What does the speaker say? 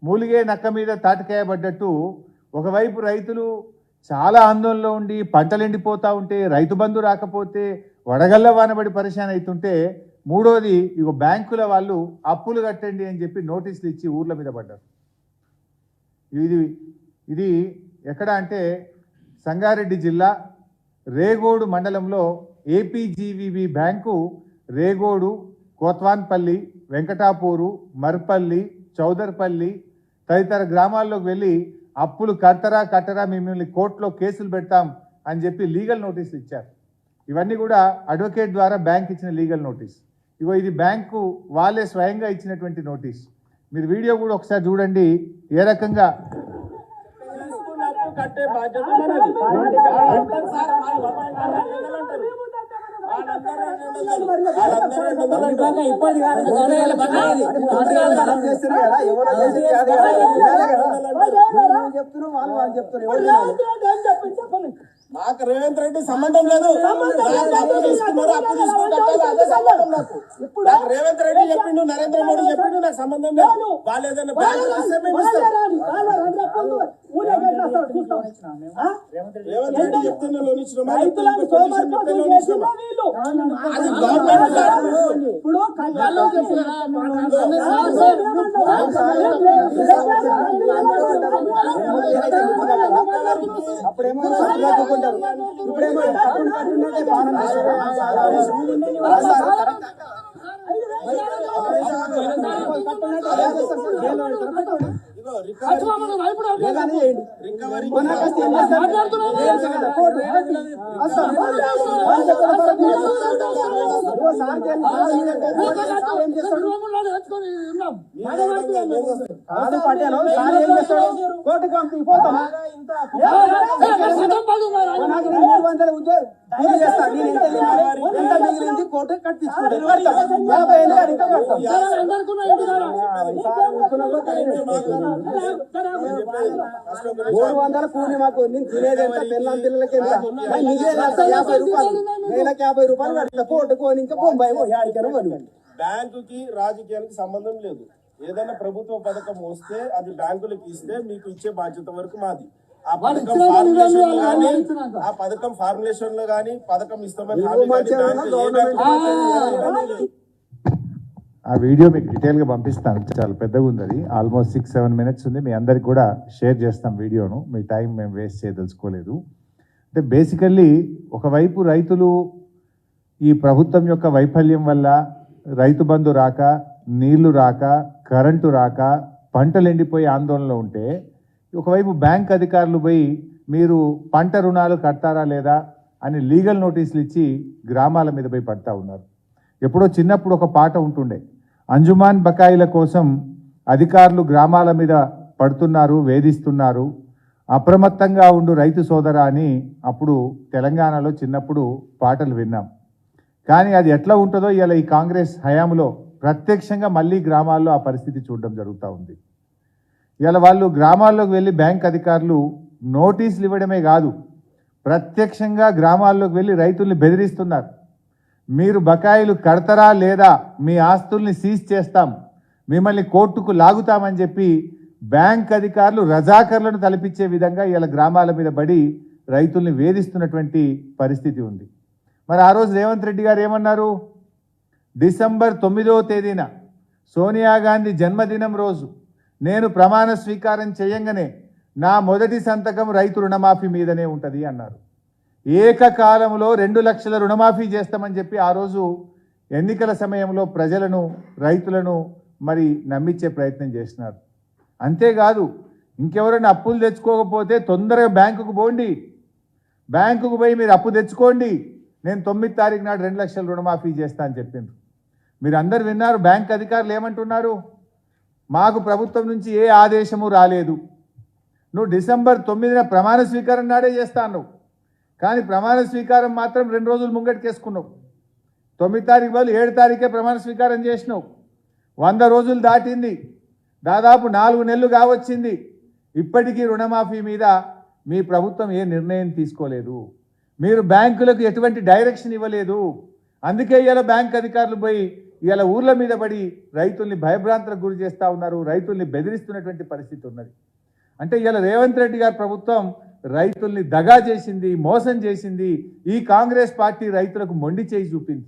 మూలిగే నక్క మీద తాటికాయ పడ్డట్టు ఒకవైపు రైతులు చాలా ఆందోళనలో ఉండి పంటలు ఎండిపోతూ ఉంటే, రైతు బంధు రాకపోతే వడగళ్ళ వానబడి పరిశాన్ అవుతుంటే, మూడోది ఇగో బ్యాంకుల వాళ్ళు అప్పులు కట్టండి అని చెప్పి నోటీసులు ఇచ్చి ఊర్ల మీద పడ్డారు. ఇది ఎక్కడ అంటే సంగారెడ్డి జిల్లా రేగోడు మండలంలో ఏపీజీవీబీ బ్యాంకు రేగోడు, కోత్వాన్పల్లి, వెంకటాపూరు, మర్పల్లి, చౌదర్పల్లి తదితర గ్రామాల్లోకి వెళ్ళి అప్పులు కట్టరా మిమ్మల్ని కోర్టులో కేసులు పెడతాం అని చెప్పి లీగల్ నోటీసులు ఇచ్చారు. ఇవన్నీ కూడా అడ్వకేట్ ద్వారా బ్యాంక్ ఇచ్చిన లీగల్ నోటీస్. ఇగో ఇది బ్యాంకు వాళ్ళే స్వయంగా ఇచ్చినటువంటి నోటీస్. మీరు వీడియో కూడా ఒకసారి చూడండి ఏ రకంగా కట్టే బాధ్యత నాకు రేవంత్ రెడ్డి సంబంధం లేదు. అప్పు తీసుకుంటారు అదే సంబంధం నాకు. నాకు రేవంత్ రెడ్డి చెప్పిండు, నరేంద్ర మోడీ చెప్పిండు, నాకు సంబంధం లేదు. వాళ్ళు ఏదైనా రేవంత్ రెడ్డి చెప్తున్న లోన్ ఇచ్చినామా, అప్పుడేమో ఇప్పుడేమో కోర్టు కంపెనీ పోతాం మిగిలింది కోర్టు కట్టించుకుంటాం 300 కూలి మాకు నేను తినేది ఎంత పిల్లల పిల్లలకి ఎంత మిగిలిన 50 రూపాయలు నెలకు 50 రూపాయలు కడతా కోర్టుకోని ఇంకా బొంబాయి యాడికైనా. బ్యాంకుకి రాజకీయానికి సంబంధం లేదు. ఏదైనా ప్రభుత్వ పథకం వస్తే అది బ్యాంకులకు ఇస్తే మీకు ఇచ్చే బాధ్యత వరకు మాది. ఆ పథకం ఫార్ములేషన్ లో గానీ పథకం ఇస్తామని ఆ వీడియో మీకు డీటెయిల్గా పంపిస్తాను. చాలా పెద్దగా ఉంది, అది ఆల్మోస్ట్ 6-7 minutes ఉంది. మీ అందరికి కూడా షేర్ చేస్తాం వీడియోను. మీ టైం మేము వేస్ట్ చేయదలుచుకోలేదు. అంటే బేసికల్లీ ఒకవైపు రైతులు ఈ ప్రభుత్వం యొక్క వైఫల్యం వల్ల రైతు బంధు రాక, నీళ్లు రాక, కరెంటు రాక, పంటలు ఎండిపోయి ఆందోళనలో ఉంటే, ఒకవైపు బ్యాంక్ అధికారులు పోయి మీరు పంట రుణాలు కడతారా లేదా అని లీగల్ నోటీసులు ఇచ్చి గ్రామాల మీద పోయి పడతా ఉన్నారు. ఎప్పుడో చిన్నప్పుడు ఒక పాట ఉంటుండే, అంజుమాన్ బకాయిల కోసం అధికారులు గ్రామాల మీద పడుతున్నారు, వేధిస్తున్నారు, అప్రమత్తంగా ఉండు రైతు సోదరా అని అప్పుడు తెలంగాణలో చిన్నప్పుడు పాటలు విన్నాం. కానీ అది ఎట్లా ఉంటుందో ఇలా ఈ కాంగ్రెస్ హయాంలో ప్రత్యక్షంగా మళ్ళీ గ్రామాల్లో ఆ పరిస్థితి చూడడం జరుగుతూ ఉంది. ఇలా వాళ్ళు గ్రామాల్లోకి వెళ్ళి బ్యాంక్ అధికారులు నోటీసులు ఇవ్వడమే కాదు, ప్రత్యక్షంగా గ్రామాల్లోకి వెళ్ళి రైతుల్ని బెదిరిస్తున్నారు. మీరు బకాయిలు కడతారా లేదా, మీ ఆస్తుల్ని సీజ్ చేస్తాం, మిమ్మల్ని కోర్టుకు లాగుతామని చెప్పి బ్యాంక్ అధికారులు రజాకర్లను తలపించే విధంగా ఇలా గ్రామాల మీద పడి రైతుల్ని వేధిస్తున్నటువంటి పరిస్థితి ఉంది. మరి ఆ రోజు రేవంత్ రెడ్డి గారు ఏమన్నారు? డిసెంబర్ 9వ తేదీన సోనియా గాంధీ జన్మదినం రోజు నేను ప్రమాణ స్వీకారం చేయంగానే నా మొదటి సంతకం రైతు రుణమాఫీ మీదనే ఉంటుంది అన్నారు. ఏకకాలంలో 2 లక్షల రుణమాఫీ చేస్తామని చెప్పి ఆ రోజు ఎన్నికల సమయంలో ప్రజలను, రైతులను మరి నమ్మించే ప్రయత్నం చేసినారు. అంతేకాదు, ఇంకెవరైనా అప్పులు తెచ్చుకోకపోతే తొందరగా బ్యాంకుకు పోండి, బ్యాంకుకు పోయి మీరు అప్పు తెచ్చుకోండి, నేను 9వ తారీఖు నాడు 2 లక్షల రుణమాఫీ చేస్తా అని చెప్పిండ్రు. మీరు అందరు విన్నారు. బ్యాంక్ అధికారులు ఏమంటున్నారు? మాకు ప్రభుత్వం నుంచి ఏ ఆదేశము రాలేదు, నువ్వు డిసెంబర్ 9న ప్రమాణ స్వీకారం నాడే చేస్తాను, కానీ ప్రమాణ స్వీకారం మాత్రం 2 రోజులు ముంగటికేసుకున్నావు. 9వ తారీఖు బదులు 7వ తారీఖే ప్రమాణ స్వీకారం చేసినావు. 100 రోజులు దాటింది, దాదాపు 4 నెలలు కావచ్చింది. ఇప్పటికీ రుణమాఫీ మీద మీ ప్రభుత్వం ఏ నిర్ణయం తీసుకోలేదు, మీరు బ్యాంకులకు ఎటువంటి డైరెక్షన్ ఇవ్వలేదు. అందుకే ఇలా బ్యాంక్ అధికారులు పోయి ఇవాళ ఊర్ల మీద పడి రైతుల్ని భయభ్రాంతులకు గురి చేస్తూ ఉన్నారు, రైతుల్ని బెదిరిస్తున్నటువంటి పరిస్థితి ఉన్నది. అంటే ఇవాళ రేవంత్ రెడ్డి గారి ప్రభుత్వం రైతుల్ని దగా చేసింది, మోసం చేసింది. ఈ కాంగ్రెస్ పార్టీ రైతులకు మొండి చేయి చూపింది.